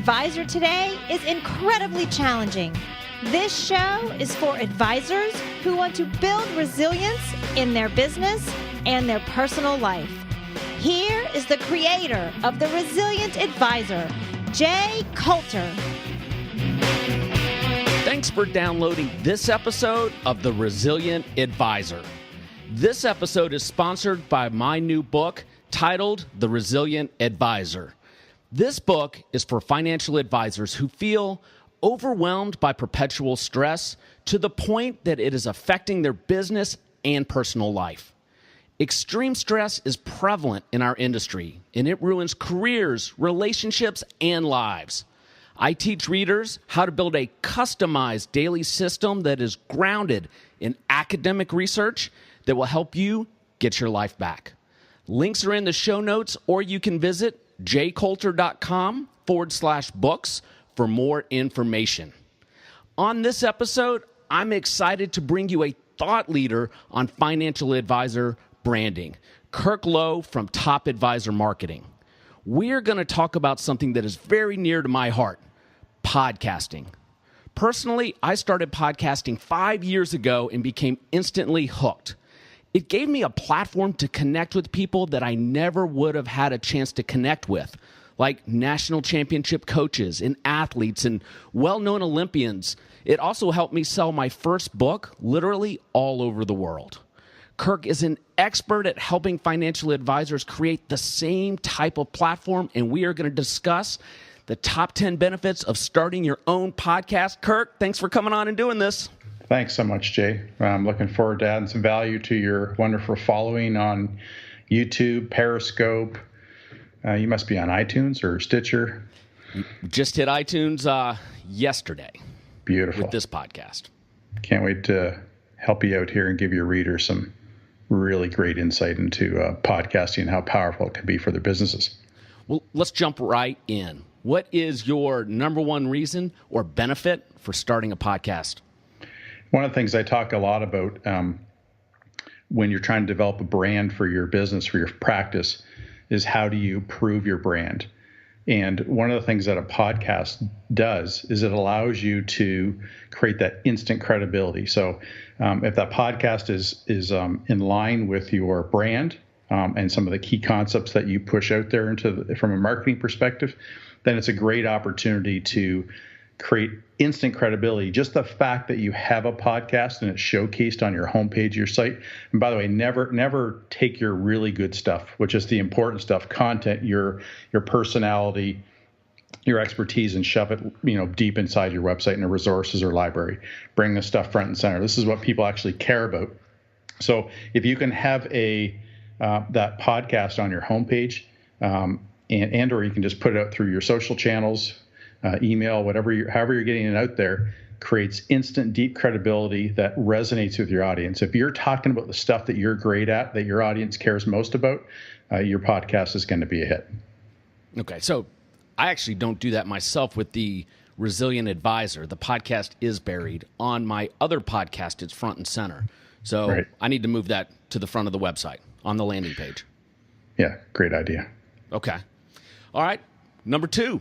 advisor today is incredibly challenging. This show is for advisors who want to build resilience in their business and their personal life. Here is the creator of The Resilient Advisor, Jay Coulter. Thanks for downloading this episode of The Resilient Advisor. This episode is sponsored by my new book titled The Resilient Advisor. This book is for financial advisors who feel overwhelmed by perpetual stress to the point that it is affecting their business and personal life. Extreme stress is prevalent in our industry, and it ruins careers, relationships, and lives. I teach readers how to build a customized daily system that is grounded in academic research that will help you get your life back. Links are in the show notes, or you can visit jcoulter.com/books for more information. On this episode, I'm excited to bring you a thought leader on financial advisor branding, Kirk Lowe from Top Advisor Marketing. We're going to talk about something that is very near to my heart, podcasting. Personally, I started podcasting 5 years ago and became instantly hooked. It gave me a platform to connect with people that I never would have had a chance to connect with, like national championship coaches and athletes and well-known Olympians. It also helped me sell my first book literally all over the world. Kirk is an expert at helping financial advisors create the same type of platform, and we are going to discuss the top 10 benefits of starting your own podcast. Kirk, thanks for coming on and doing this. Thanks so much, Jay. I'm looking forward to adding some value to your wonderful following on YouTube, Periscope. You must be on iTunes or Stitcher. Just hit iTunes yesterday. Beautiful. With this podcast. Can't wait to help you out here and give your readers some really great insight into podcasting and how powerful it can be for their businesses. Well, let's jump right in. What is your number one reason or benefit for starting a podcast? One of the things I talk a lot about when you're trying to develop a brand for your business, for your practice, is how do you prove your brand? And one of the things that a podcast does is it allows you to create that instant credibility. So if that podcast is in line with your brand and some of the key concepts that you push out there from a marketing perspective, then it's a great opportunity to create instant credibility. Just the fact that you have a podcast and it's showcased on your homepage, your site. And by the way, never take your really good stuff, which is the important stuff, content, your personality, your expertise, and shove it, deep inside your website in a resources or library. Bring the stuff front and center. This is what people actually care about. So if you can have that podcast on your homepage, and or you can just put it out through your social channels, email, however you're getting it out there, creates instant, deep credibility that resonates with your audience. If you're talking about the stuff that you're great at, that your audience cares most about, your podcast is going to be a hit. Okay, so I actually don't do that myself with the Resilient Advisor. The podcast is buried. On my other podcast, it's front and center. So right. I need to move that to the front of the website on the landing page. Yeah, great idea. Okay. All right, number 2.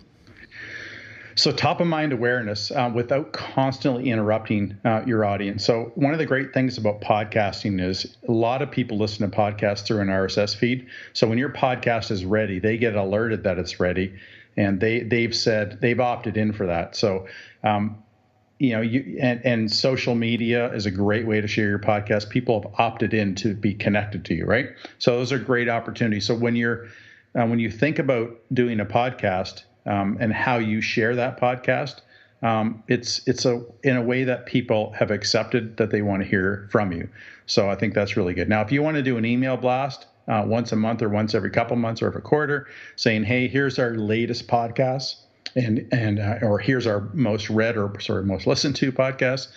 So top of mind awareness without constantly interrupting your audience. So one of the great things about podcasting is a lot of people listen to podcasts through an RSS feed. So when your podcast is ready, they get alerted that it's ready, and they've opted in for that. So and social media is a great way to share your podcast. People have opted in to be connected to you, right? So those are great opportunities. So when you think about doing a podcast, and how you share that podcast, it's in a way that people have accepted that they want to hear from you. So I think that's really good. Now, if you want to do an email blast once a month or once every couple months or every quarter, saying, "Hey, here's our latest podcast," or "Here's our most read or most listened to podcast,"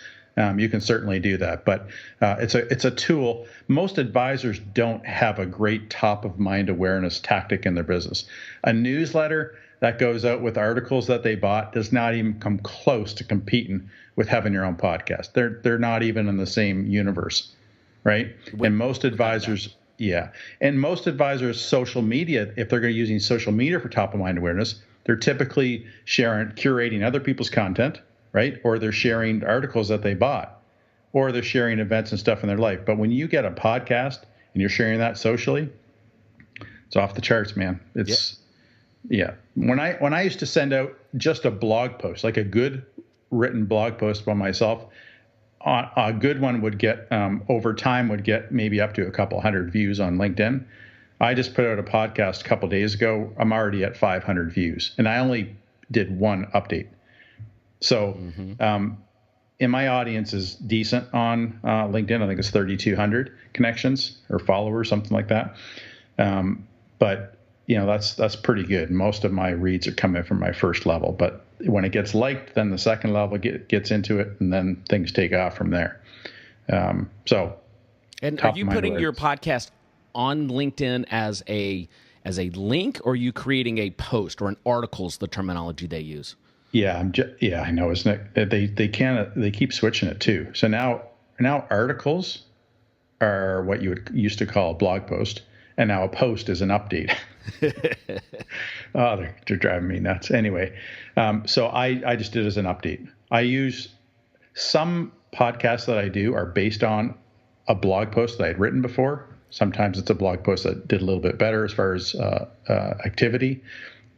you can certainly do that. But it's a tool. Most advisors don't have a great top of mind awareness tactic in their business. A newsletter that goes out with articles that they bought does not even come close to competing with having your own podcast. They're not even in the same universe, right? And most advisors, social media, if they're going to be using social media for top of mind awareness, They're typically curating other people's content, right? Or they're sharing articles that they bought, or they're sharing events and stuff in their life. But when you get a podcast and you're sharing that socially, it's off the charts, man. It's yeah. When I used to send out just a blog post, like a good written blog post by myself, a good one would get over time would get maybe up to a couple hundred views on LinkedIn. I just put out a podcast a couple days ago. I'm already at 500 views, and I only did one update. So, and my audience is decent on LinkedIn. I think it's 3,200 connections or followers, something like that. But that's pretty good. Most of my reads are coming from my first level, but when it gets liked, then the second level gets into it, and then things take off from there. And are you putting your podcast on LinkedIn as a link, or are you creating a post or an article is the terminology they use? Yeah, I know, isn't it? They keep switching it too. So now articles are what you would used to call a blog post, and now a post is an update. Oh, they're driving me nuts. Anyway, so I just did it as an update. I use some podcasts that I do are based on a blog post that I'd written before. Sometimes it's a blog post that did a little bit better as far as activity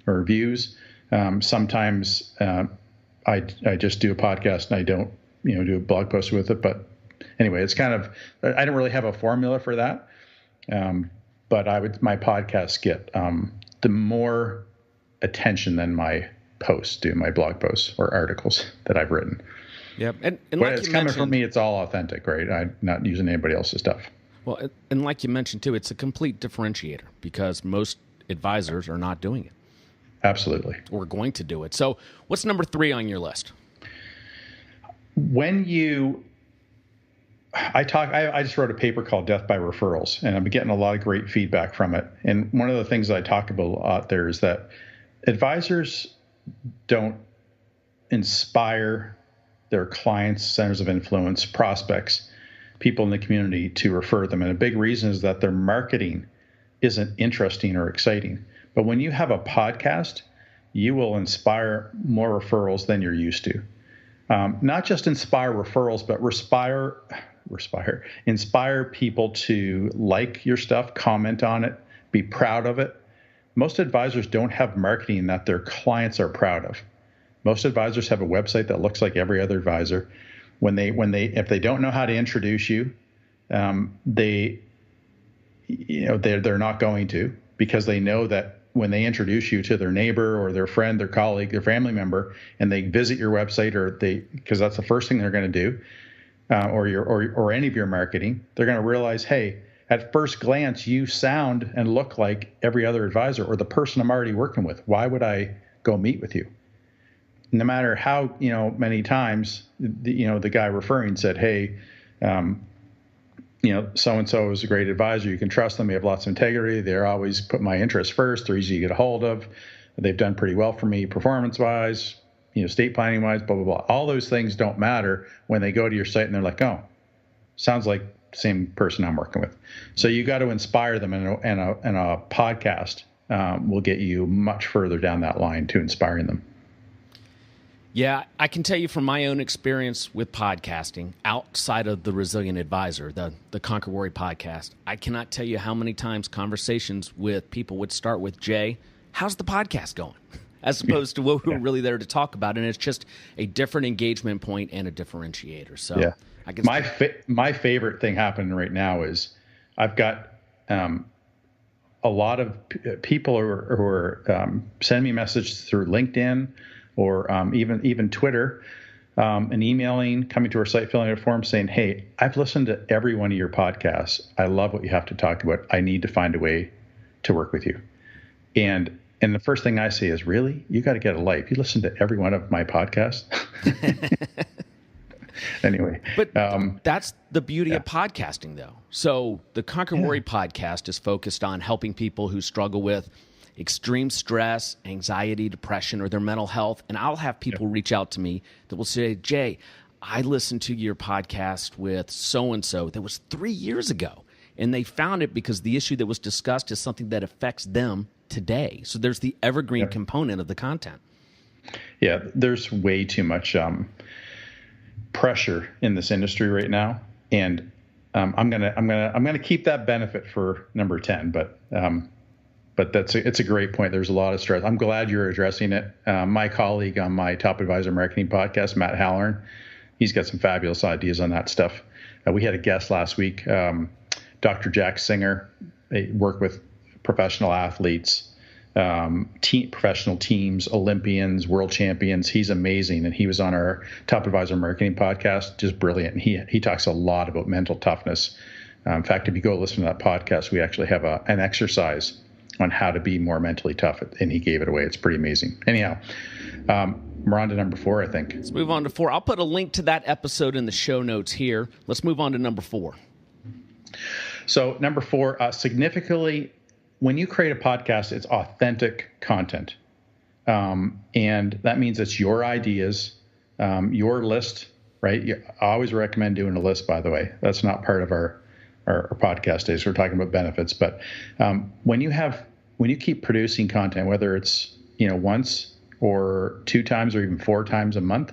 or views. Sometimes I just do a podcast and I don't do a blog post with it. But anyway, it's kind of, I don't really have a formula for that. But my podcasts get the more attention than my posts do, my blog posts or articles that I've written. Yep. And but like it's coming from me, it's all authentic, right? I'm not using anybody else's stuff. Well, and like you mentioned too, it's a complete differentiator because most advisors are not doing it. Absolutely. Or going to do it. So what's number 3 on your list? I just wrote a paper called Death by Referrals, and I've been getting a lot of great feedback from it. And one of the things that I talk about a lot there is that advisors don't inspire their clients, centers of influence, prospects, people in the community to refer them. And a big reason is that their marketing isn't interesting or exciting. But when you have a podcast, you will inspire more referrals than you're used to. Not just inspire referrals, but inspire people to like your stuff, comment on it, be proud of it. Most advisors don't have marketing that their clients are proud of. Most advisors have a website that looks like every other advisor. If they don't know how to introduce you, they're not going to, because they know that when they introduce you to their neighbor or their friend, their colleague, their family member, and they visit your website, because that's the first thing they're going to do, or any of your marketing, they're going to realize, hey, at first glance, you sound and look like every other advisor or the person I'm already working with. Why would I go meet with you? No matter how many times the guy referring said, hey, so and so is a great advisor. You can trust them. They have lots of integrity. They're always put my interests first. They're easy to get a hold of. They've done pretty well for me, performance wise, estate planning wise, blah blah blah. All those things don't matter when they go to your site and they're like, oh, sounds like the same person I'm working with. So you got to inspire them, and a podcast will get you much further down that line to inspiring them. Yeah, I can tell you from my own experience with podcasting, outside of the Resilient Advisor, the Conquer Worry podcast, I cannot tell you how many times conversations with people would start with, Jay, how's the podcast going? As opposed to what we're really there to talk about. And it's just a different engagement point and a differentiator. So yeah. I guess my favorite thing happening right now is I've got a lot of people who are sending me messages through LinkedIn, or even Twitter, and emailing, coming to our site, filling out a form, saying, hey, I've listened to every one of your podcasts. I love what you have to talk about. I need to find a way to work with you. And the first thing I say is, really? You got to get a life. You listen to every one of my podcasts? Anyway. But that's the beauty of podcasting, though. So the Conquer Worry podcast is focused on helping people who struggle with extreme stress, anxiety, depression, or their mental health. And I'll have people reach out to me that will say, Jay, I listened to your podcast with so-and-so that was 3 years ago. And they found it because the issue that was discussed is something that affects them today. So there's the evergreen component of the content. Yeah, there's way too much pressure in this industry right now, and I'm gonna keep that benefit for number 10. But it's a great point. There's a lot of stress. I'm glad you're addressing it. My colleague on my Top Advisor Marketing podcast, Matt Halloran, he's got some fabulous ideas on that stuff. We had a guest last week, Dr. Jack Singer. They work with professional athletes, professional teams, Olympians, world champions. He's amazing, and he was on our Top Advisor Marketing podcast, just brilliant. And he talks a lot about mental toughness. In fact, if you go listen to that podcast, we actually have an exercise on how to be more mentally tough, and he gave it away. It's pretty amazing. Anyhow, we're on to number 4, I think. Let's move on to 4. I'll put a link to that episode in the show notes here. Let's move on to number 4. So number 4, significantly, when you create a podcast, it's authentic content. And that means it's your ideas, your list, right? I always recommend doing a list, by the way. That's not part of our podcast days. We're talking about benefits. But when you keep producing content, whether it's once or 2 times or even 4 times a month,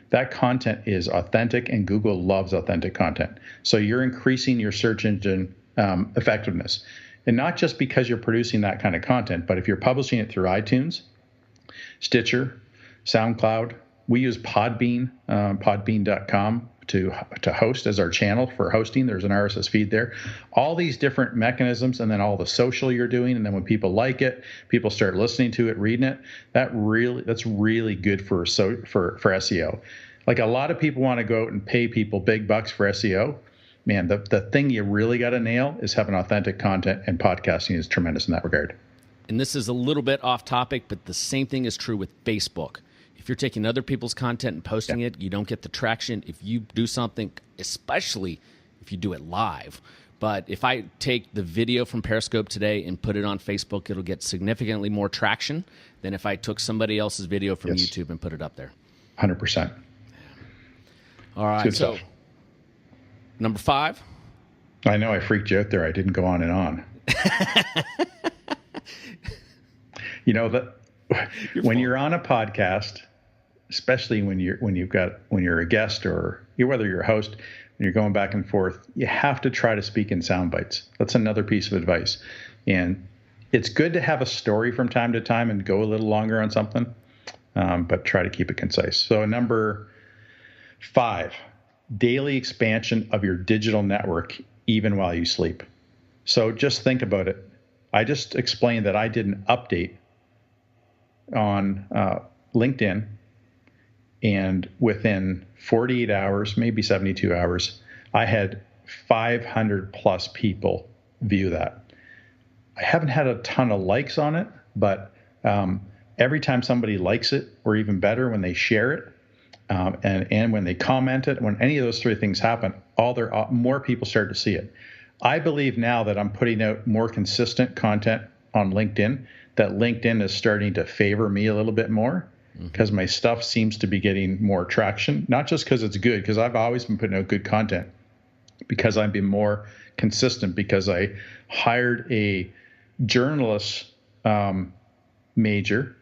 that content is authentic, and Google loves authentic content. So you're increasing your search engine effectiveness. And not just because you're producing that kind of content, but if you're publishing it through iTunes, Stitcher, SoundCloud, we use Podbean, podbean.com to host as our channel for hosting. There's an RSS feed there. All these different mechanisms, and then all the social you're doing, and then when people like it, people start listening to it, reading it. That's really good for SEO. Like, a lot of people want to go out and pay people big bucks for SEO. Man, the thing you really got to nail is having authentic content, and podcasting is tremendous in that regard. And this is a little bit off topic, but the same thing is true with Facebook. If you're taking other people's content and posting it, you don't get the traction. If you do something, especially if you do it live. But if I take the video from Periscope today and put it on Facebook, it'll get significantly more traction than if I took somebody else's video from YouTube and put it up there. 100%. All right, so stuff. Number 5. I know I freaked you out there. I didn't go on and on. When you're on a podcast, especially when you're a guest or whether you're a host, when you're going back and forth, you have to try to speak in sound bites. That's another piece of advice. And it's good to have a story from time to time and go a little longer on something, but try to keep it concise. So number 5, daily expansion of your digital network, even while you sleep. So just think about it. I just explained that I did an update on LinkedIn, and within 48 hours, maybe 72 hours, I had 500 plus people view that. I haven't had a ton of likes on it, but every time somebody likes it, or even better, when they share it, and when they comment it, when any of those 3 things happen, more people start to see it. I believe now that I'm putting out more consistent content on LinkedIn, that LinkedIn is starting to favor me a little bit more, because my stuff seems to be getting more traction, not just because it's good, because I've always been putting out good content, because I've been more consistent, because I hired a journalism major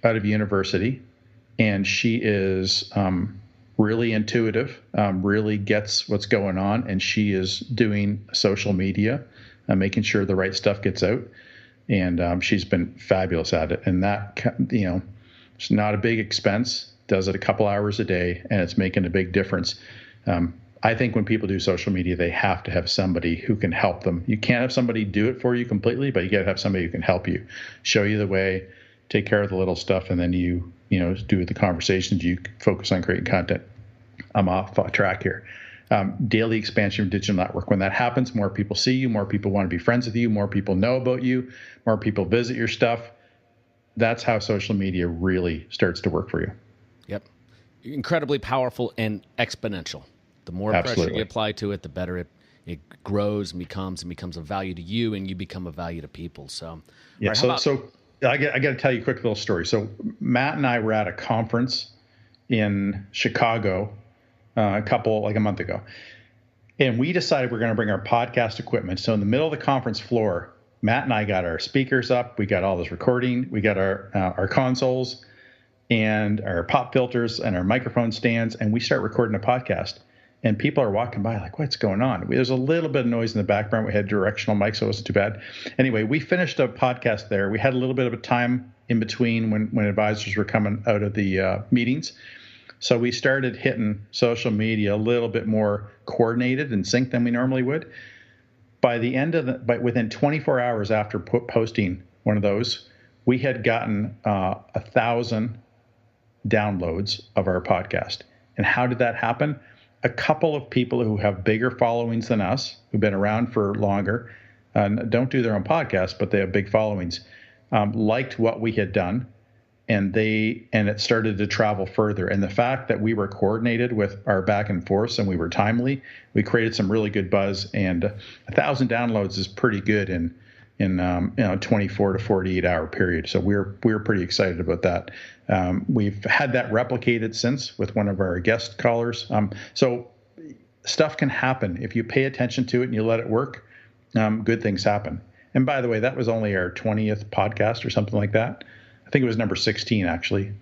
out of university, and she is really intuitive, really gets what's going on, and she is doing social media, making sure the right stuff gets out. And she's been fabulous at it. And that, it's not a big expense, does it a couple hours a day, and it's making a big difference. I think when people do social media, they have to have somebody who can help them. You can't have somebody do it for you completely, but you got to have somebody who can help you, show you the way, take care of the little stuff, and then you do the conversations, you focus on creating content. I'm off track here. Daily expansion of digital network. When that happens, more people see you, more people want to be friends with you, more people know about you, more people visit your stuff. That's how social media really starts to work for you. Yep. Incredibly powerful and exponential. The more pressure you apply to it, the better it grows and becomes of value to you, and you become a value to people. So, yeah. Right, so I got to tell you a quick little story. So Matt and I were at a conference in Chicago a month ago. And we decided we're going to bring our podcast equipment. So in the middle of the conference floor, Matt and I got our speakers up. We got all this recording. We got our consoles and our pop filters and our microphone stands, and we start recording a podcast. And people are walking by like, what's going on? There's a little bit of noise in the background. We had directional mics, so it wasn't too bad. Anyway, we finished a podcast there. We had a little bit of a time in between when advisors were coming out of the meetings. So we started hitting social media a little bit more coordinated and synced than we normally would. By the end of within 24 hours after posting one of those, we had gotten 1,000 downloads of our podcast. And how did that happen? A couple of people who have bigger followings than us, who've been around for longer, don't do their own podcast, but they have big followings, liked what we had done, and it started to travel further. And the fact that we were coordinated with our back and forth and we were timely, we created some really good buzz. And 1,000 downloads is pretty good in 24 to 48 hour period. So we're pretty excited about that. We've had that replicated since with one of our guest callers. So stuff can happen if you pay attention to it and you let it work. Good things happen. And by the way, that was only our 20th podcast or something like that. I think it was number 16 actually.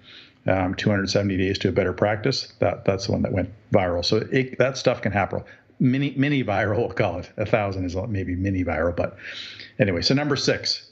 270 Days to a Better Practice. That's the one that went viral. So that stuff can happen. Mini viral, we'll call it. 1,000 is maybe mini viral, but anyway. So number 6.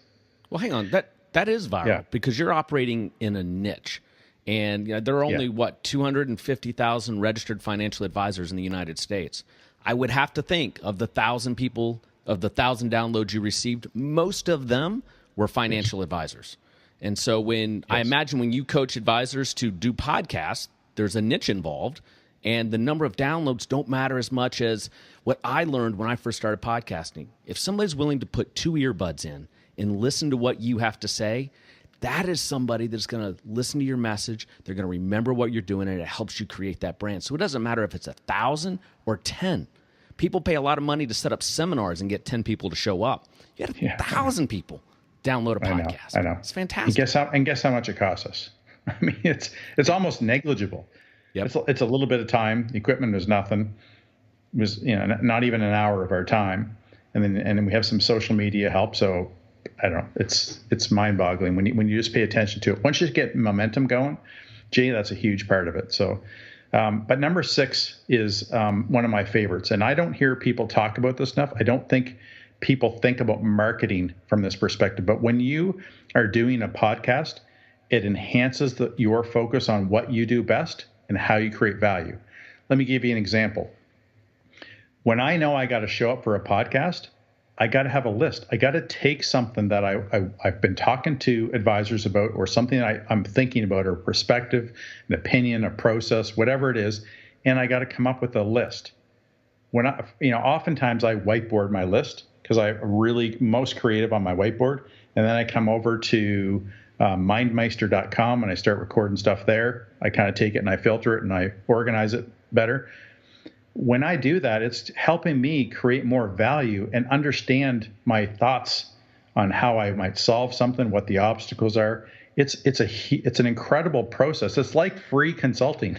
Well, hang on. That is viral because you're operating in a niche, and there are only 250,000 registered financial advisors in the United States. I would have to think of the 1,000 people, of the 1,000 downloads you received, most of them were financial advisors. And so I imagine when you coach advisors to do podcasts, there's a niche involved, and the number of downloads don't matter as much as what I learned when I first started podcasting. If somebody's willing to put 2 earbuds in and listen to what you have to say, that is somebody that's going to listen to your message. They're going to remember what you're doing, and it helps you create that brand. So it doesn't matter if it's 1,000 or 10. People pay a lot of money to set up seminars and get 10 people to show up. You had 1,000 people download a podcast. I know. It's fantastic. And guess how much it costs us? I mean, it's almost negligible. Yep. It's a little bit of time. The equipment was nothing. It was not even an hour of our time, and then we have some social media help. So I don't know. It's mind-boggling when you just pay attention to it. Once you get momentum going, Jay, that's a huge part of it. So, but number 6 is one of my favorites, and I don't hear people talk about this enough. I don't think people think about marketing from this perspective. But when you are doing a podcast, it enhances your focus on what you do best and how you create value. Let me give you an example. When I know I got to show up for a podcast, I got to have a list. I got to take something that I've been talking to advisors about, or something I'm thinking about, or perspective, an opinion, a process, whatever it is, and I got to come up with a list. Oftentimes I whiteboard my list because I'm really most creative on my whiteboard, and then I come over to mindmeister.com and I start recording stuff there. I kind of take it and I filter it and I organize it better. When I do that, it's helping me create more value and understand my thoughts on how I might solve something, what the obstacles are. It's an incredible process. It's like free consulting,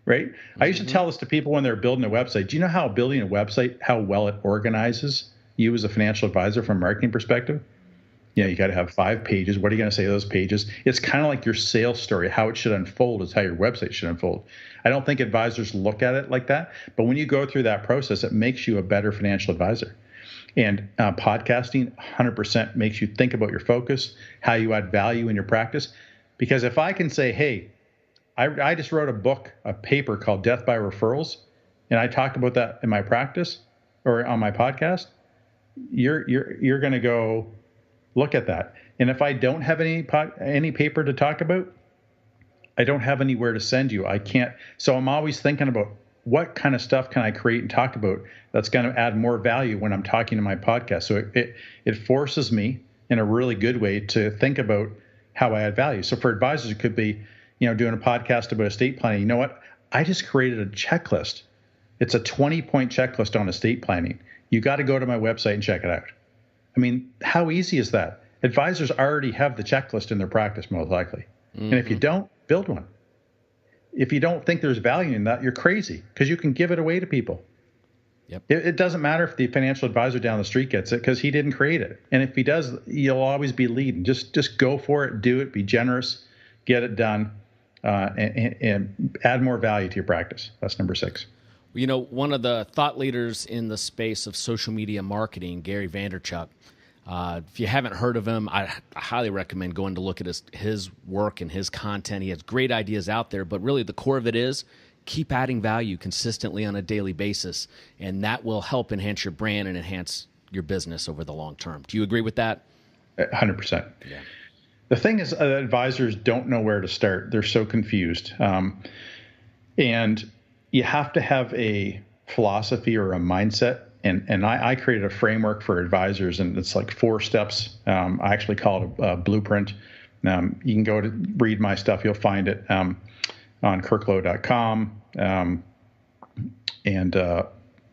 right? Mm-hmm. I used to tell this to people when they're building a website. Do you know how building a website, how well it organizes you as a financial advisor from a marketing perspective? Yeah, you got to have 5 pages. What are you going to say to those pages? It's kind of like your sales story. How it should unfold is how your website should unfold. I don't think advisors look at it like that. But when you go through that process, it makes you a better financial advisor. And podcasting 100% makes you think about your focus, how you add value in your practice. Because if I can say, hey, I just wrote a paper called Death by Referrals, and I talk about that in my practice or on my podcast, you're going to go look at that. And if I don't have any paper to talk about, I don't have anywhere to send you. I can't. So I'm always thinking about what kind of stuff can I create and talk about that's going to add more value when I'm talking to my podcast. So it forces me in a really good way to think about how I add value. So for advisors, it could be, doing a podcast about estate planning. You know what? I just created a checklist. It's a 20-point checklist on estate planning. You got to go to my website and check it out. I mean, how easy is that? Advisors already have the checklist in their practice, most likely. Mm-hmm. And if you don't, build one. If you don't think there's value in that, you're crazy, because you can give it away to people. Yep. It doesn't matter if the financial advisor down the street gets it because he didn't create it. And if he does, you'll always be leading. Just go for it, do it, be generous, get it done, and add more value to your practice. That's number 6. You know, one of the thought leaders in the space of social media marketing, Gary Vaynerchuk, if you haven't heard of him, I highly recommend going to look at his work and his content. He has great ideas out there, but really the core of it is keep adding value consistently on a daily basis, and that will help enhance your brand and enhance your business over the long term. Do you agree with that? 100%. Yeah. The thing is, advisors don't know where to start. They're so confused. And you have to have a philosophy or a mindset. And I created a framework for advisors, and it's like 4 steps. I actually call it a blueprint. You can go to read my stuff. You'll find it on kirklow.com. And I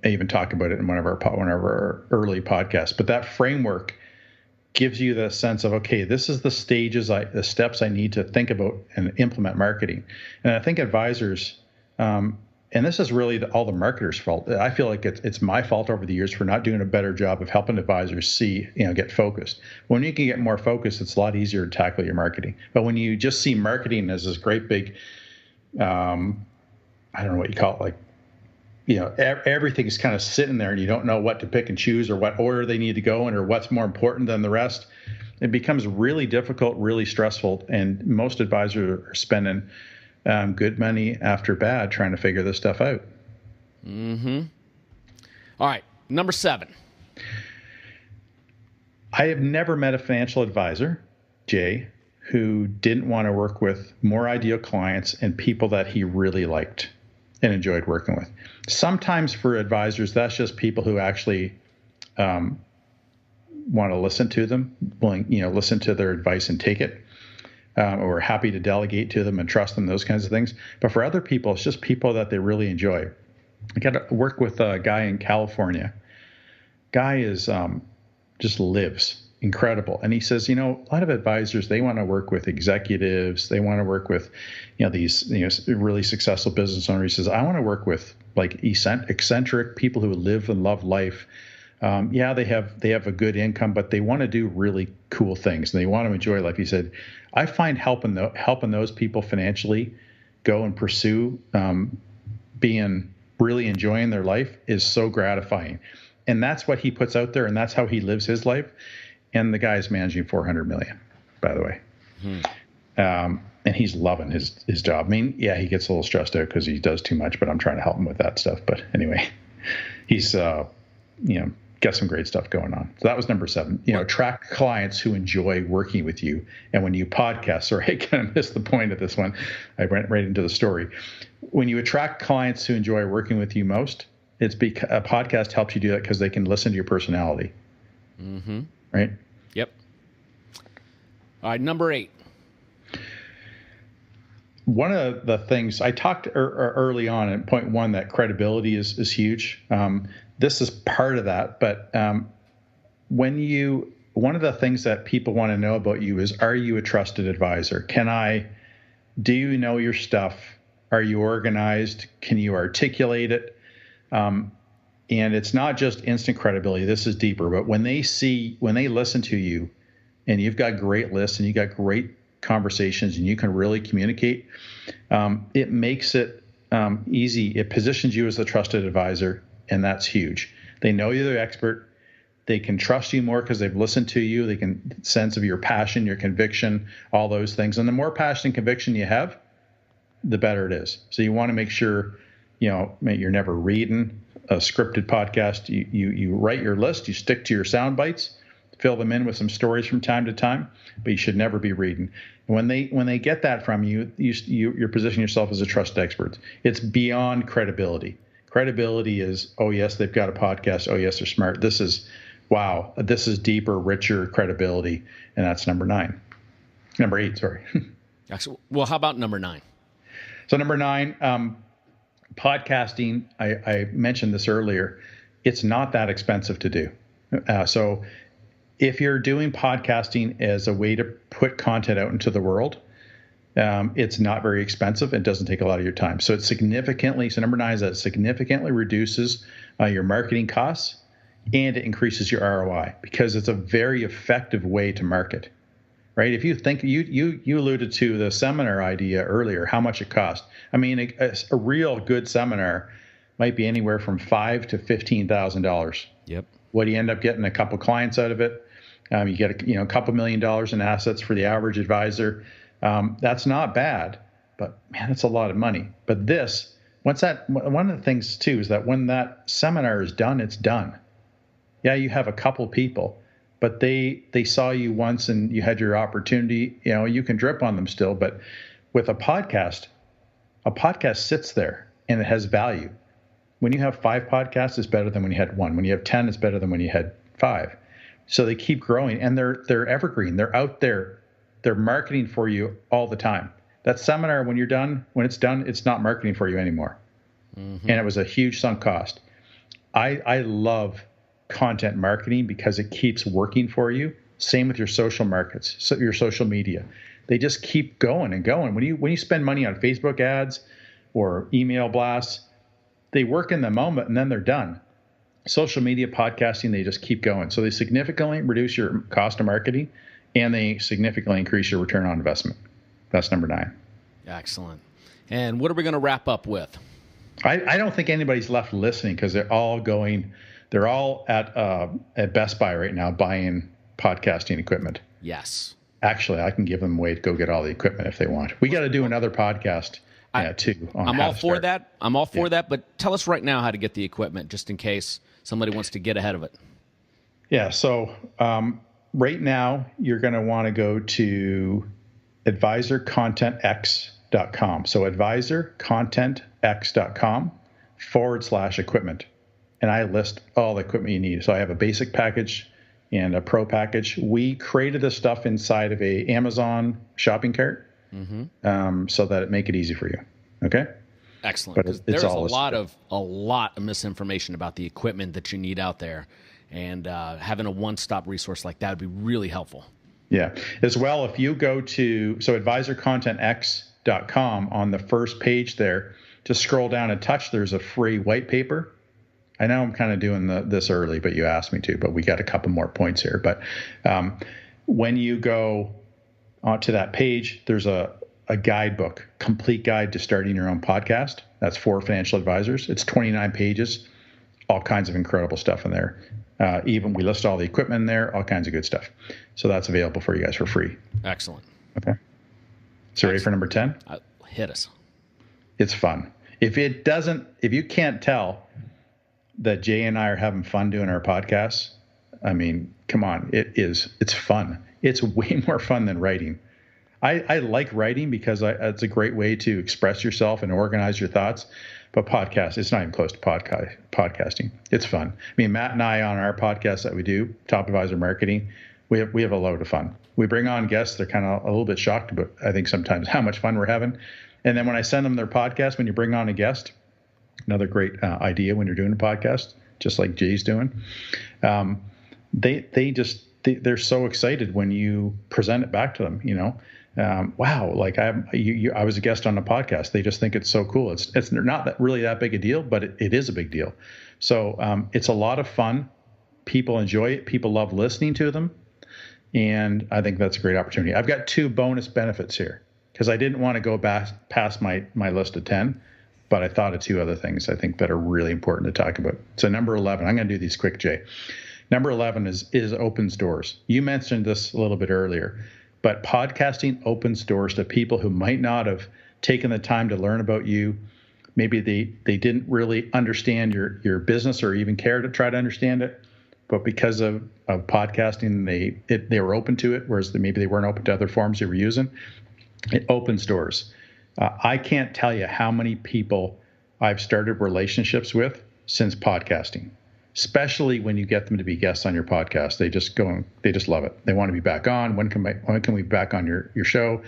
even talk about it in one of our early podcasts. But that framework gives you the sense of, okay, this is the the steps I need to think about and implement marketing. And I think advisors, and this is really all the marketers' fault. I feel like it's my fault over the years for not doing a better job of helping advisors get focused. When you can get more focused, it's a lot easier to tackle your marketing. But when you just see marketing as this great big, I don't know what you call it, like, everything's kind of sitting there and you don't know what to pick and choose or what order they need to go in or what's more important than the rest, it becomes really difficult, really stressful. And most advisors are spending good money after bad trying to figure this stuff out. Mm-hmm. All right. Number 7. I have never met a financial advisor, Jay, who didn't want to work with more ideal clients and people that he really liked and enjoyed working with. Sometimes for advisors, that's just people who actually want to listen to them, listen to their advice and take it. Or happy to delegate to them and trust them, those kinds of things. But for other people, it's just people that they really enjoy. I got to work with a guy in California. Guy is just lives incredible. And he says, a lot of advisors, they want to work with executives. They want to work with, these really successful business owners. He says, I want to work with like eccentric people who live and love life. They have a good income, but they want to do really cool things and they want to enjoy life. He said, I find helping those people financially go and pursue being really enjoying their life is so gratifying. And that's what he puts out there, and that's how he lives his life. And the guy is managing $400 million, by the way. And he's loving his job. I mean, yeah, he gets a little stressed out because he does too much, but I'm trying to help him with that stuff. But anyway, he's got some great stuff going on. So that was number 7. Attract clients who enjoy working with you. And when you podcast, sorry, I kind of missed the point of this one. I went right into the story. When you attract clients who enjoy working with you most, it's because a podcast helps you do that because they can listen to your personality. Mm-hmm. Right? Yep. All right, number 8. One of the things I talked early on at point 1 that credibility is huge. This is part of that, but one of the things that people want to know about you is, are you a trusted advisor? Do you know your stuff? Are you organized? Can you articulate it? And it's not just instant credibility. This is deeper, but when they listen to you and you've got great lists and you got great conversations and you can really communicate, it makes it easy. It positions you as a trusted advisor. And that's huge. They know you're the expert. They can trust you more because they've listened to you. They can sense of your passion, your conviction, all those things. And the more passion and conviction you have, the better it is. So you want to make sure, you're never reading a scripted podcast. You write your list. You stick to your sound bites, fill them in with some stories from time to time, but you should never be reading. And when they get that from you, you're positioning yourself as a trusted expert. It's beyond credibility. Credibility is, oh, yes, they've got a podcast. Oh, yes, they're smart. This is, wow, this is deeper, richer credibility. And that's number 8, sorry. Well, how about number 9? So number 9, podcasting, I mentioned this earlier. It's not that expensive to do. So if you're doing podcasting as a way to put content out into the world, It's not very expensive. It doesn't take a lot of your time. So number 9 is that it significantly reduces your marketing costs, and it increases your ROI because it's a very effective way to market, right? If you think you alluded to the seminar idea earlier, how much it cost. I mean, a real good seminar might be anywhere from $5,000 to $15,000. Yep. What do you end up getting? A couple clients out of it. You get a couple $1 million in assets for the average advisor. That's not bad, but man, that's a lot of money. But one of the things too is that when that seminar is done, it's done. Yeah, you have a couple people, but they saw you once and you had your opportunity. You can drip on them still, but with a podcast sits there and it has value. When you have 5 podcasts, it's better than when you had 1. When you have 10, it's better than when you had 5. So they keep growing, and they're evergreen. They're out there. They're marketing for you all the time. That seminar, when it's done, it's not marketing for you anymore. Mm-hmm. And it was a huge sunk cost. I love content marketing because it keeps working for you. Same with your social markets, so your social media. They just keep going and going. When you spend money on Facebook ads or email blasts, they work in the moment and then they're done. Social media, podcasting, they just keep going. So they significantly reduce your cost of marketing, and they significantly increase your return on investment. That's number 9. Excellent. And what are we going to wrap up with? I don't think anybody's left listening because they're all at Best Buy right now buying podcasting equipment. Yes. Actually, I can give them a way to go get all the equipment if they want. We got to do another podcast too. I'm all for that. I'm all for that. But tell us right now how to get the equipment, just in case somebody wants to get ahead of it. Yeah. So right now, you're going to want to go to advisorcontentx.com. So advisorcontentx.com/equipment. And I list all the equipment you need. So I have a basic package and a pro package. We created this stuff inside of a Amazon shopping cart, so that it make it easy for you. Okay. Excellent. Because there's a lot of misinformation about the equipment that you need out there, and having a one-stop resource like that would be really helpful. Yeah. As well, if you go to advisorcontentx.com, on the first page there, just scroll down a touch. There's a free white paper. I know I'm kind of doing this early, but you asked me to. But we got a couple more points here. But when you go onto that page, there's a guidebook, complete guide to starting your own podcast. That's for financial advisors. It's 29 pages, all kinds of incredible stuff in there. Even we list all the equipment in there, all kinds of good stuff. So that's available for you guys for free. Excellent. Okay. So ready for number 10? Hit us. It's fun. If you can't tell that Jay and I are having fun doing our podcasts, I mean, come on, it's fun. It's way more fun than writing. I like writing because it's a great way to express yourself and organize your thoughts. But podcast, it's not even close to podcasting. It's fun. I mean, Matt and I on our podcast that we do, Top Advisor Marketing, we have a load of fun. We bring on guests. They're kind of a little bit shocked, but I think sometimes how much fun we're having. And then when I send them their podcast, when you bring on a guest, another great idea when you're doing a podcast, just like Jay's doing, they're so excited when you present it back to them. Wow, like I was a guest on a podcast. They just think it's so cool. It's not really that big a deal, but it is a big deal. So it's a lot of fun. People enjoy it. People love listening to them. And I think that's a great opportunity. I've got 2 bonus benefits here because I didn't want to go past my list of 10, but I thought of 2 other things I think that are really important to talk about. So number 11, I'm going to do these quick, Jay. Number 11 is opens doors. You mentioned this a little bit earlier, but podcasting opens doors to people who might not have taken the time to learn about you. Maybe they didn't really understand your business or even care to try to understand it. But because of podcasting, they were open to it, whereas maybe they weren't open to other forms they were using. It opens doors. I can't tell you how many people I've started relationships with since podcasting, especially when you get them to be guests on your podcast. They just love it. They want to be back on. When can we be back on your show?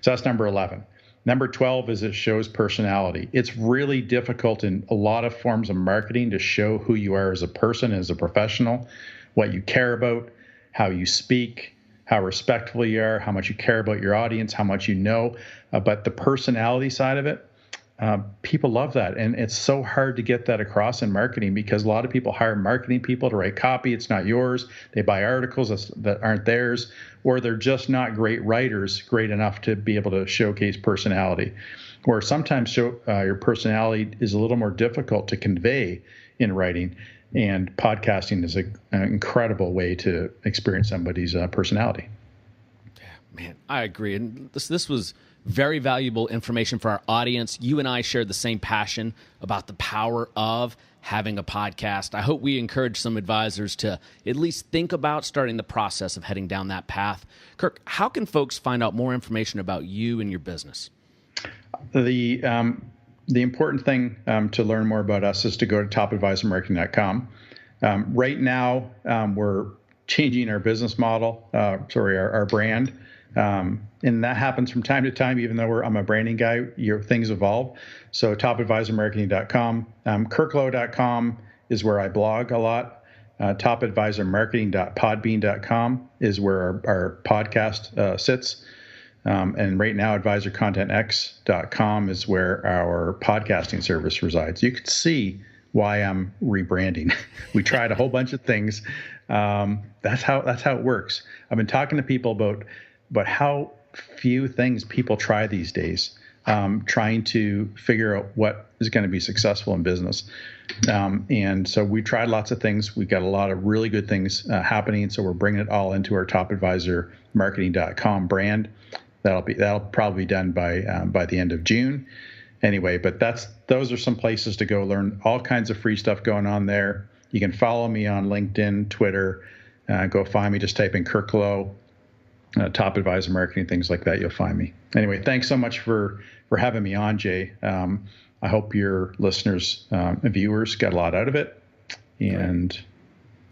So that's number 11. Number 12 is it shows personality. It's really difficult in a lot of forms of marketing to show who you are as a person, as a professional, what you care about, how you speak, how respectful you are, how much you care about your audience, how much you know. But the personality side of it, people love that. And it's so hard to get that across in marketing because a lot of people hire marketing people to write copy. It's not yours. They buy articles that aren't theirs, or they're just not great writers, great enough to be able to showcase personality. Or sometimes your personality is a little more difficult to convey in writing. And podcasting is an incredible way to experience somebody's personality. Yeah, man, I agree. And this was very valuable information for our audience. You and I share the same passion about the power of having a podcast. I hope we encourage some advisors to at least think about starting the process of heading down that path. Kirk, how can folks find out more information about you and your business? The important thing to learn more about us is to go to topadvisormarketing.com. Right now, we're changing our business model, our brand. And that happens from time to time, even though I'm a branding guy, things evolve. So topadvisormarketing.com. Kirklow.com is where I blog a lot. Topadvisormarketing.podbean.com is where our podcast sits. And right now, advisorcontentx.com is where our podcasting service resides. You can see why I'm rebranding. We tried a whole bunch of things. That's how it works. I've been talking to people about how few things people try these days, trying to figure out what is going to be successful in business. And so we tried lots of things. We got a lot of really good things happening. So we're bringing it all into our topadvisormarketing.com brand. That'll probably be done by the end of June. Anyway, but those are some places to go learn all kinds of free stuff going on there. You can follow me on LinkedIn, Twitter. Go find me. Just type in Kirk Low. Top Advisor Marketing, things like that, you'll find me. Anyway, thanks so much for having me on, Jay. I hope your listeners and viewers got a lot out of it. And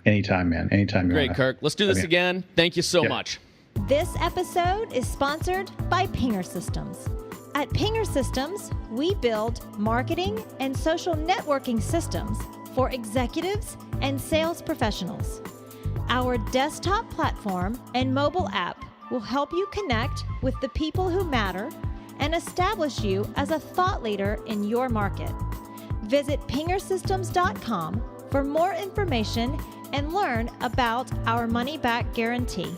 anytime, man, anytime you want. Great, Kirk. Let's do this again. Thank you so much. This episode is sponsored by Pinger Systems. At Pinger Systems, we build marketing and social networking systems for executives and sales professionals. Our desktop platform and mobile app will help you connect with the people who matter and establish you as a thought leader in your market. Visit pingersystems.com for more information and learn about our money-back guarantee.